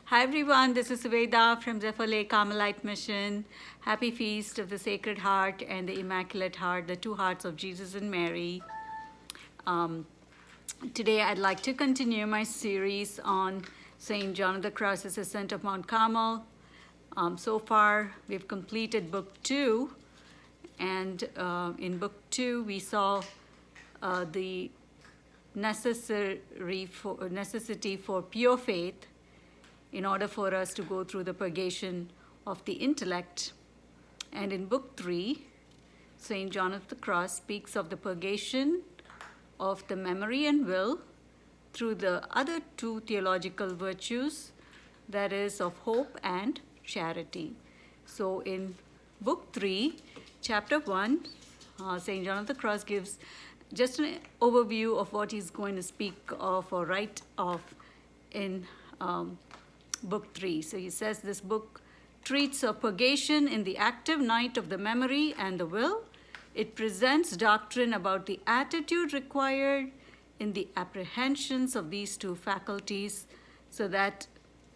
Hi everyone, this is Veda from Zephyr Lake Carmelite Mission. Happy Feast of the Sacred Heart and the Immaculate Heart, the two hearts of Jesus and Mary. Today I'd like to continue my series on St. John of the Cross's Ascent of Mount Carmel. So far we've completed Book 2, and in Book 2 we saw the necessity for pure faith in order for us to go through the purgation of the intellect. And in Book 3, St. John of the Cross speaks of the purgation of the memory and will through the other two theological virtues, that is, of hope and charity. So in Book 3, Chapter 1, St. John of the Cross gives just an overview of what he's going to speak of or write of in Book 3. So he says this book treats of purgation in the active night of the memory and the will. It presents doctrine about the attitude required in the apprehensions of these two faculties so that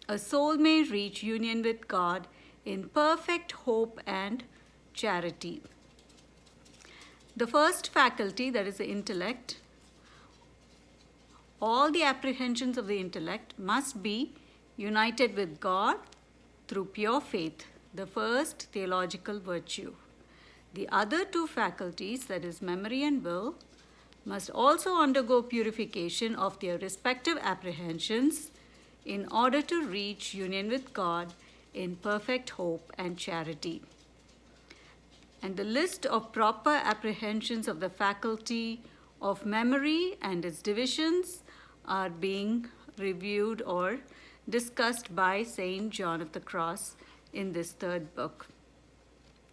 a soul may reach union with God in perfect hope and charity. The first faculty, that is the intellect, all the apprehensions of the intellect must be united with God through pure faith, the first theological virtue. The other two faculties, that is memory and will, must also undergo purification of their respective apprehensions in order to reach union with God in perfect hope and charity. And the list of proper apprehensions of the faculty of memory and its divisions are being reviewed or discussed by St. John of the Cross in this third book.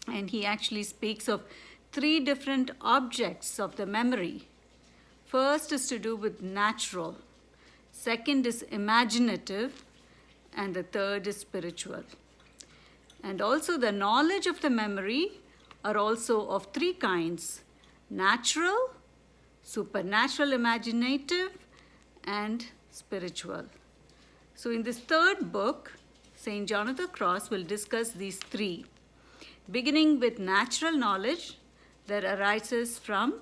And he actually speaks of three different objects of the memory. First is to do with natural, second is imaginative, and the third is spiritual. And also the knowledge of the memory are also of three kinds: natural, supernatural, imaginative, and spiritual. So in this third book, St. John of the Cross will discuss these three, beginning with natural knowledge that arises from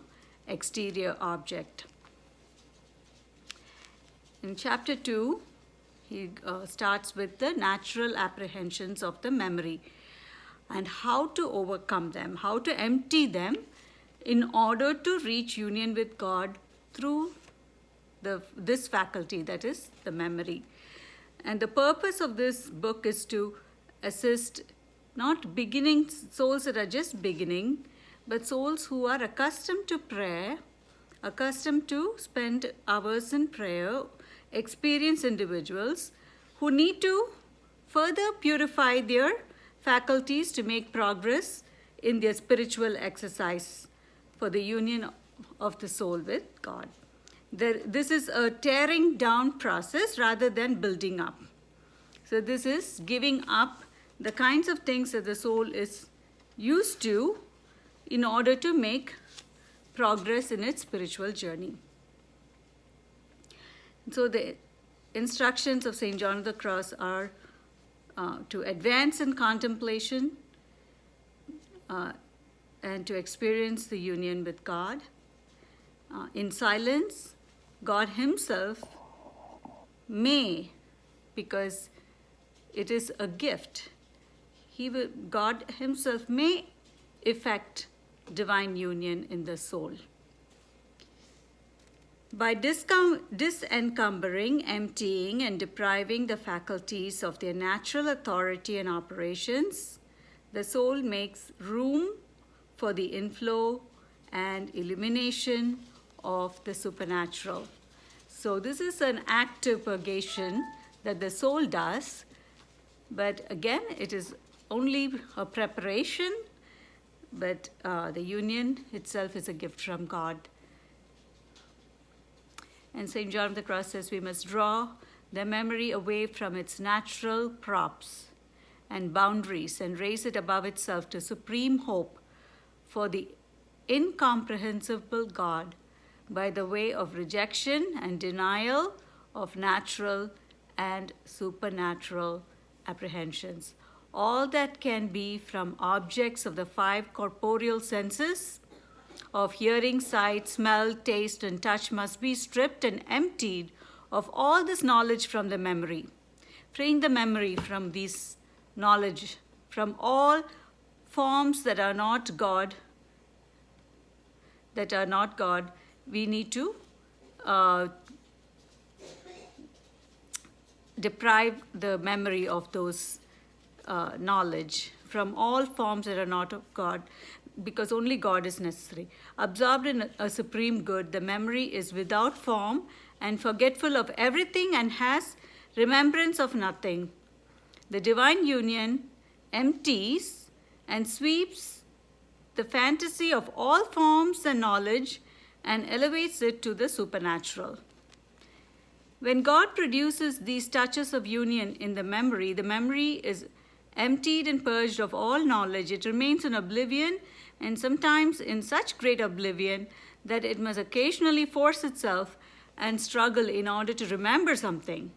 exterior object. In chapter 2, he starts with the natural apprehensions of the memory and how to overcome them, how to empty them in order to reach union with God through this faculty, that is the memory. And the purpose of this book is to assist not beginning souls that are just beginning, but souls who are accustomed to prayer, accustomed to spend hours in prayer, experienced individuals who need to further purify their faculties to make progress in their spiritual exercise for the union of the soul with God. This is a tearing down process rather than building up. So this is giving up the kinds of things that the soul is used to in order to make progress in its spiritual journey. So the instructions of St. John of the Cross are to advance in contemplation and to experience the union with God. In silence, God himself may, because it is a gift, God himself may effect divine union in the soul. By disencumbering, emptying, and depriving the faculties of their natural authority and operations, the soul makes room for the inflow and illumination of the supernatural. So this is an active purgation that the soul does, but again, it is only a preparation, but the union itself is a gift from God. And St. John of the Cross says we must draw the memory away from its natural props and boundaries and raise it above itself to supreme hope for the incomprehensible God by the way of rejection and denial of natural and supernatural apprehensions. All that can be from objects of the five corporeal senses of hearing, sight, smell, taste, and touch must be stripped and emptied of all this knowledge from the memory, freeing the memory from this knowledge, from all forms that are not God, we need to deprive the memory of those knowledge from all forms that are not of God, because only God is necessary. Absorbed in a supreme good, the memory is without form and forgetful of everything and has remembrance of nothing. The divine union empties and sweeps the fantasy of all forms and knowledge and elevates it to the supernatural. When God produces these touches of union in the memory is emptied and purged of all knowledge. It remains in oblivion, and sometimes in such great oblivion that it must occasionally force itself and struggle in order to remember something.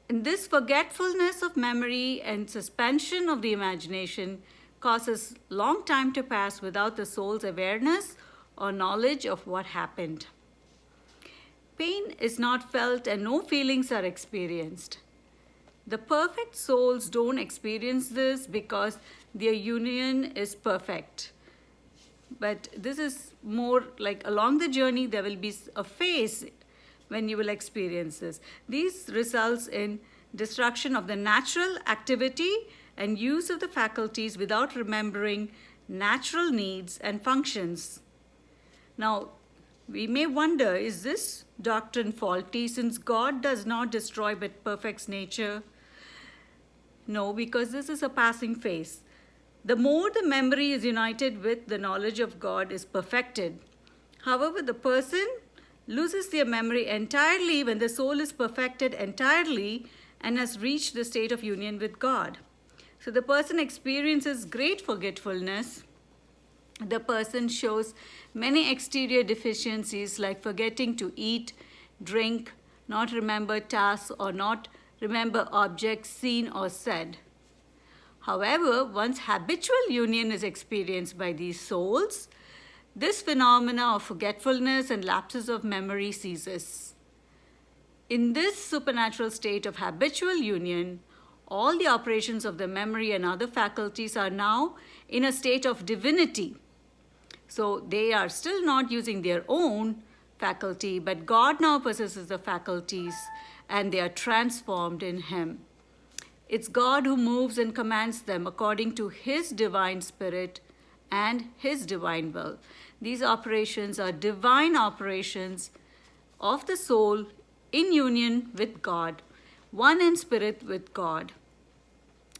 And this forgetfulness of memory and suspension of the imagination causes long time to pass without the soul's awareness or knowledge of what happened. Pain is not felt and no feelings are experienced. The perfect souls don't experience this because their union is perfect. But this is more like along the journey, there will be a phase when you will experience this. These results in destruction of the natural activity and use of the faculties without remembering natural needs and functions. Now, we may wonder, is this doctrine faulty since God does not destroy but perfects nature? No, because this is a passing phase. The more the memory is united with the knowledge of God is perfected. However, the person loses their memory entirely when the soul is perfected entirely and has reached the state of union with God. So the person experiences great forgetfulness. The person shows many exterior deficiencies like forgetting to eat, drink, not remember tasks, or not remember objects seen or said. However, once habitual union is experienced by these souls, this phenomena of forgetfulness and lapses of memory ceases. In this supernatural state of habitual union, all the operations of the memory and other faculties are now in a state of divinity. So they are still not using their own faculty, but God now possesses the faculties and they are transformed in Him. It's God who moves and commands them according to His divine spirit and His divine will. These operations are divine operations of the soul in union with God, one in spirit with God.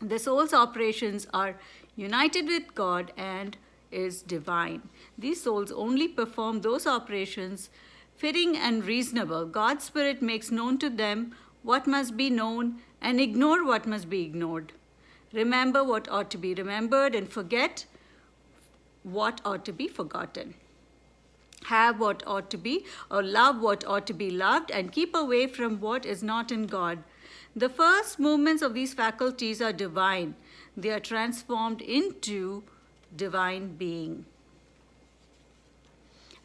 The soul's operations are united with God and is divine. These souls only perform those operations fitting and reasonable. God's spirit makes known to them what must be known and ignore what must be ignored. Remember what ought to be remembered and forget what ought to be forgotten. Have what ought to be or love what ought to be loved and keep away from what is not in God. The first movements of these faculties are divine. They are transformed into divine being.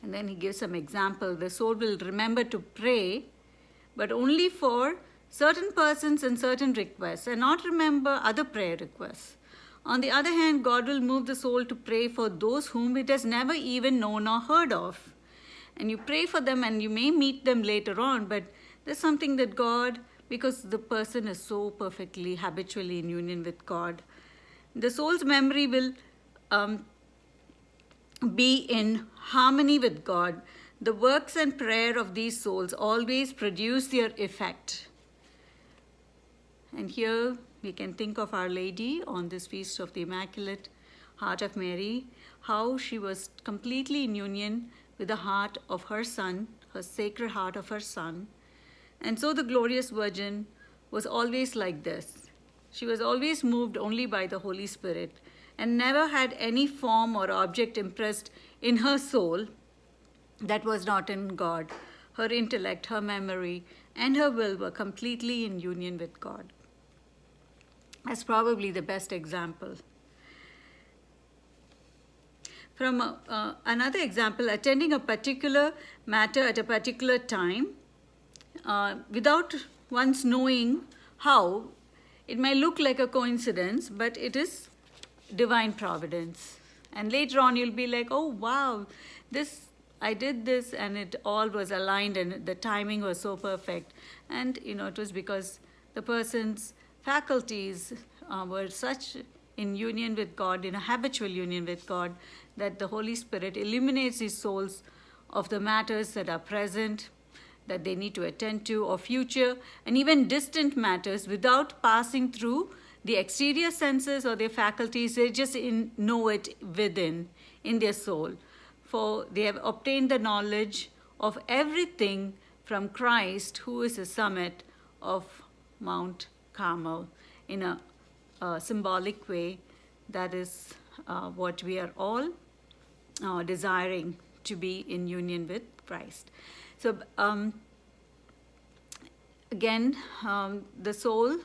And then he gives some example. The soul will remember to pray, but only for certain persons and certain requests, and not remember other prayer requests. On the other hand, God will move the soul to pray for those whom it has never even known or heard of. And you pray for them and you may meet them later on, but there's something that God, because the person is so perfectly, habitually in union with God, the soul's memory will be in harmony with God. The works and prayer of these souls always produce their effect. And here we can think of Our Lady on this feast of the Immaculate Heart of Mary, how she was completely in union with the heart of her Son, her sacred heart of her Son. And so the glorious Virgin was always like this. She was always moved only by the Holy Spirit and never had any form or object impressed in her soul that was not in God. Her intellect, her memory, and her will were completely in union with God. That's probably the best example. From another example, attending a particular matter at a particular time without one's knowing how, it may look like a coincidence, but it is divine providence. And later on, you'll be like, oh, wow, I did this, and it all was aligned, and the timing was so perfect. And, it was because the person's faculties were such in union with God, in a habitual union with God, that the Holy Spirit illuminates his souls of the matters that are present, that they need to attend to, or future, and even distant matters without passing through the exterior senses or their faculties. They just know it within, in their soul. For they have obtained the knowledge of everything from Christ, who is the summit of Mount Carmel, in a symbolic way. That is what we are all desiring, to be in union with Christ. So again, the soul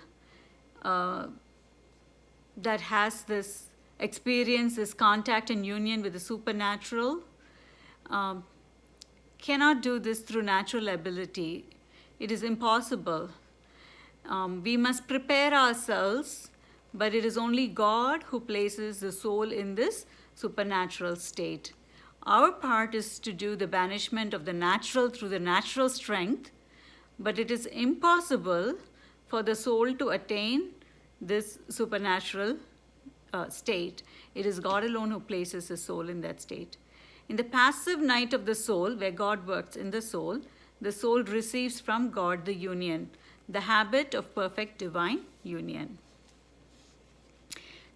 that has this experience, this contact and union with the supernatural, cannot do this through natural ability. It is impossible. We must prepare ourselves, but it is only God who places the soul in this supernatural state. Our part is to do the banishment of the natural through the natural strength, but it is impossible for the soul to attain this supernatural state. It is God alone who places the soul in that state. In the passive night of the soul, where God works in the soul receives from God the union, the habit of perfect divine union.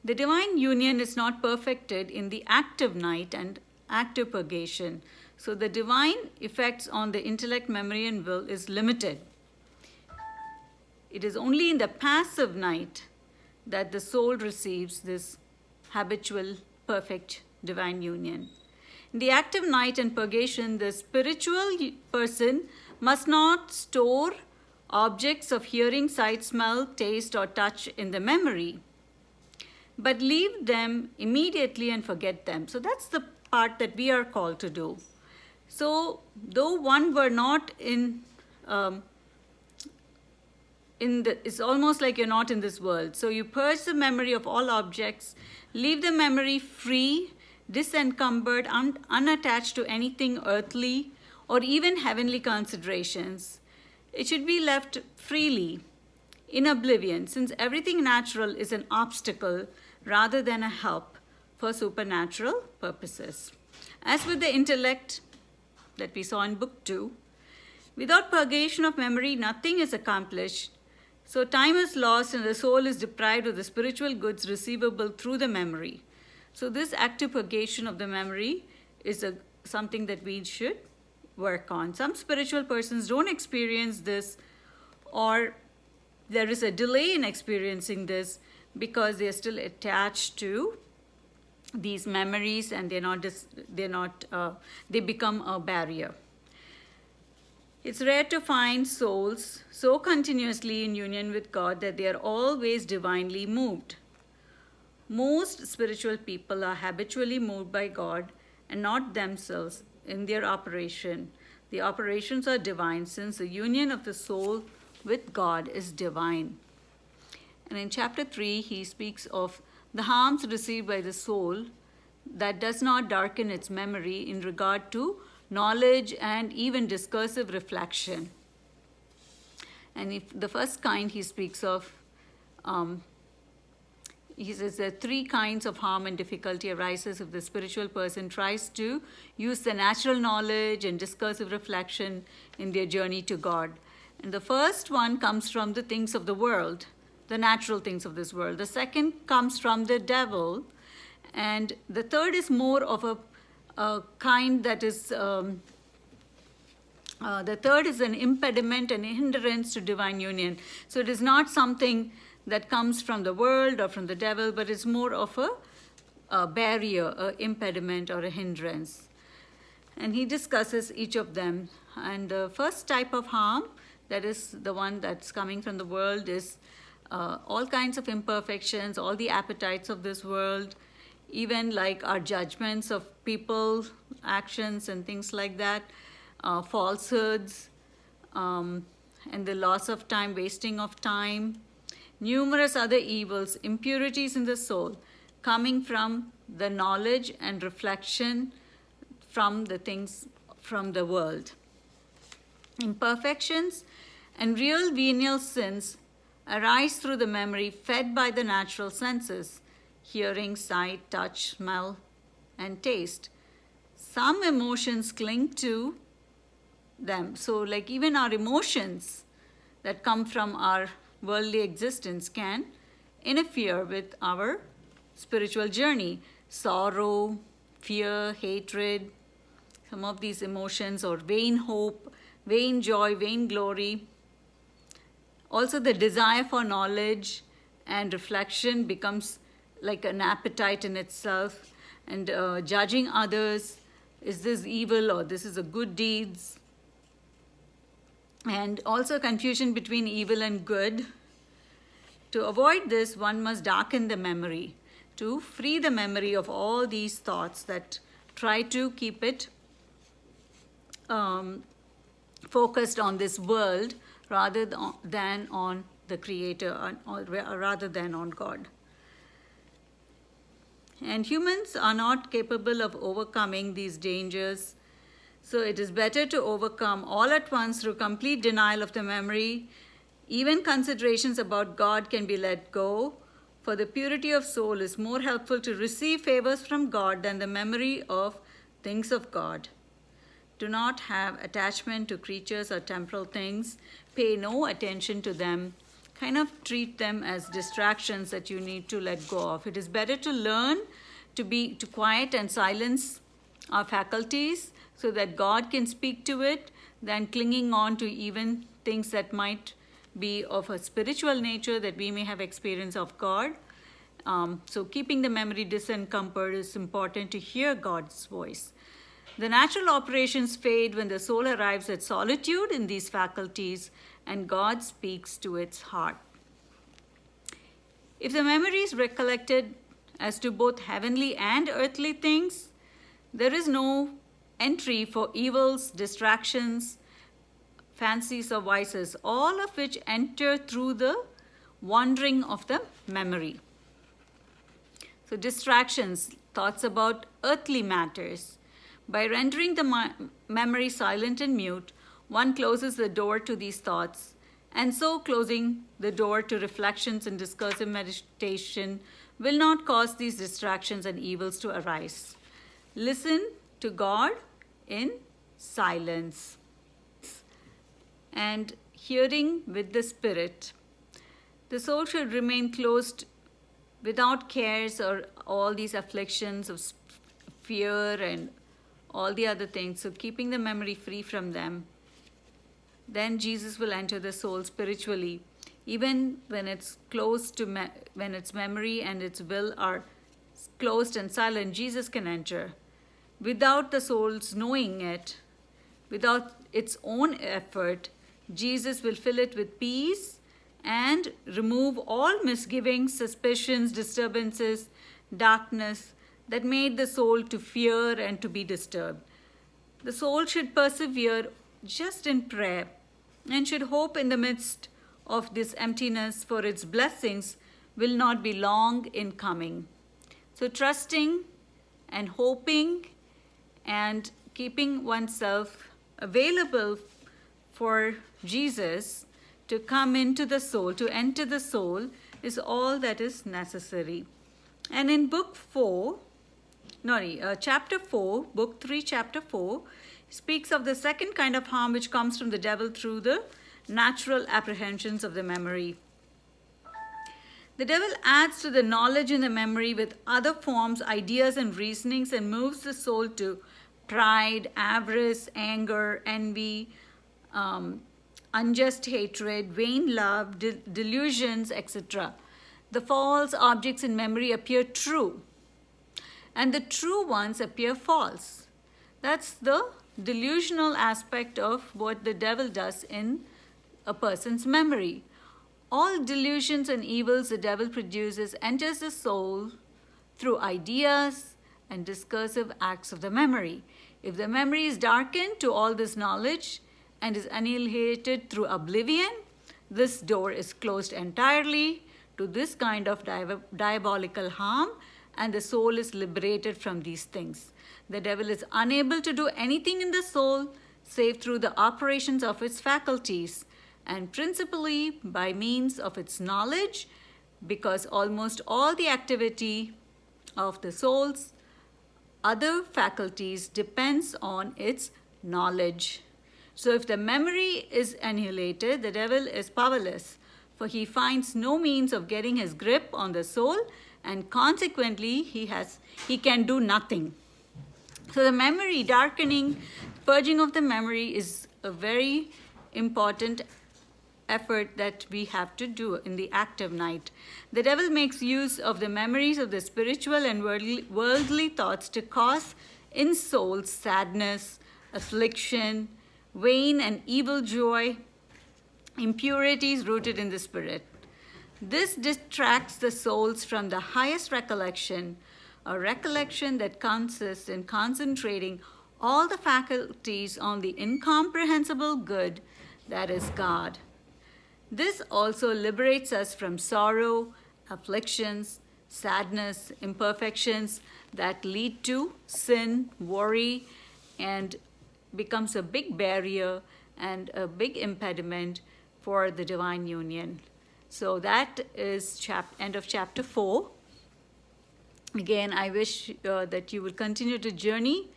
The divine union is not perfected in the active night and active purgation. So the divine effects on the intellect, memory, and will is limited. It is only in the passive night that the soul receives this habitual, perfect divine union. In the active night and purgation, the spiritual person must not store objects of hearing, sight, smell, taste, or touch in the memory, but leave them immediately and forget them. So that's the part that we are called to do. So though one were not it's almost like you're not in this world. So you purge the memory of all objects, leave the memory free, disencumbered, unattached to anything earthly or even heavenly considerations. It should be left freely in oblivion, since everything natural is an obstacle rather than a help for supernatural purposes. As with the intellect that we saw in Book 2, without purgation of memory, nothing is accomplished. So time is lost and the soul is deprived of the spiritual goods receivable through the memory. So this active purgation of the memory is something that we should work on. Some spiritual persons don't experience this, or there is a delay in experiencing this because they are still attached to these memories, and they become a barrier. It's rare to find souls so continuously in union with God that they are always divinely moved. Most spiritual people are habitually moved by God and not themselves in their operation. The operations are divine, since the union of the soul with God is divine. And in chapter 3, he speaks of the harms received by the soul that does not darken its memory in regard to knowledge and even discursive reflection. And if the first kind he speaks of, he says that 3 kinds of harm and difficulty arises if the spiritual person tries to use the natural knowledge and discursive reflection in their journey to God. And the first one comes from the things of the world, the natural things of this world. The second comes from the devil. And the third is more of a kind that is, the third is an impediment and a hindrance to divine union. So it is not something that comes from the world or from the devil, but it's more of a barrier, an impediment, or a hindrance. And he discusses each of them. And the first type of harm that is the one that's coming from the world, is all kinds of imperfections, all the appetites of this world, even like our judgments of people, actions, and things like that, falsehoods, and the loss of time, wasting of time, numerous other evils, impurities in the soul, coming from the knowledge and reflection from the things from the world. Imperfections and real venial sins arise through the memory fed by the natural senses: hearing, sight, touch, smell, and taste. Some emotions cling to them. So, like even our emotions that come from our worldly existence can interfere with our spiritual journey. Sorrow, fear, hatred, some of these emotions, or vain hope, vain joy, vain glory. Also, the desire for knowledge and reflection becomes like an appetite in itself, and judging others, is this evil or this is a good deeds? And also confusion between evil and good. To avoid this, one must darken the memory, to free the memory of all these thoughts that try to keep it focused on this world rather than on the Creator, or rather than on God. And humans are not capable of overcoming these dangers, so it is better to overcome all at once through complete denial of the memory. Even considerations about God can be let go, for the purity of soul is more helpful to receive favors from God than the memory of things of God. Do not have attachment to creatures or temporal things. Pay no attention to them. Kind of treat them as distractions that you need to let go of. It is better to learn to quiet and silence our faculties so that God can speak to it than clinging on to even things that might be of a spiritual nature, that we may have experience of God. So keeping the memory disencumbered is important to hear God's voice. The natural operations fade when the soul arrives at solitude in these faculties and God speaks to its heart. If the memory is recollected as to both heavenly and earthly things, there is no entry for evils, distractions, fancies, or vices, all of which enter through the wandering of the memory. So distractions, thoughts about earthly matters. By rendering the memory silent and mute, one closes the door to these thoughts, and so closing the door to reflections and discursive meditation will not cause these distractions and evils to arise. Listen to God in silence and hearing with the Spirit. The soul should remain closed without cares or all these afflictions of fear and all the other things, so keeping the memory free from them. Then Jesus will enter the soul spiritually. Even when it's closed to when its memory and its will are closed and silent, Jesus can enter. Without the soul's knowing it, without its own effort, Jesus will fill it with peace and remove all misgivings, suspicions, disturbances, darkness that made the soul to fear and to be disturbed. The soul should persevere just in prayer and should hope in the midst of this emptiness, for its blessings will not be long in coming. So trusting and hoping and keeping oneself available for Jesus to come into the soul, to enter the soul, is all that is necessary. And in chapter 4, book 3, chapter 4, speaks of the second kind of harm which comes from the devil through the natural apprehensions of the memory. The devil adds to the knowledge in the memory with other forms, ideas, and reasonings, and moves the soul to pride, avarice, anger, envy, unjust hatred, vain love, delusions, etc. The false objects in memory appear true, and the true ones appear false. That's the delusional aspect of what the devil does in a person's memory. All delusions and evils the devil produces enters the soul through ideas and discursive acts of the memory. If the memory is darkened to all this knowledge and is annihilated through oblivion, this door is closed entirely to this kind of diabolical harm, and the soul is liberated from these things. The devil is unable to do anything in the soul save through the operations of its faculties, and principally by means of its knowledge, because almost all the activity of the soul's other faculties depends on its knowledge. So if the memory is annihilated, the devil is powerless, for he finds no means of getting his grip on the soul, and consequently he can do nothing. So the memory darkening, purging of the memory is a very important effort that we have to do in the active night. The devil makes use of the memories of the spiritual and worldly thoughts to cause in souls sadness, affliction, vain and evil joy, impurities rooted in the spirit. This distracts the souls from the highest recollection, a recollection that consists in concentrating all the faculties on the incomprehensible good that is God. This also liberates us from sorrow, afflictions, sadness, imperfections that lead to sin, worry, and becomes a big barrier and a big impediment for the divine union. So that is end of chapter 4. Again, I wish that you will continue to journey.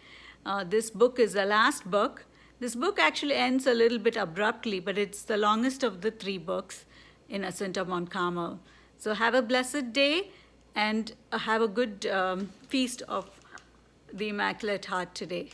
This book is the last book. This book actually ends a little bit abruptly, but it's the longest of the 3 books in Ascent of Mount Carmel. So have a blessed day and have a good feast of the Immaculate Heart today.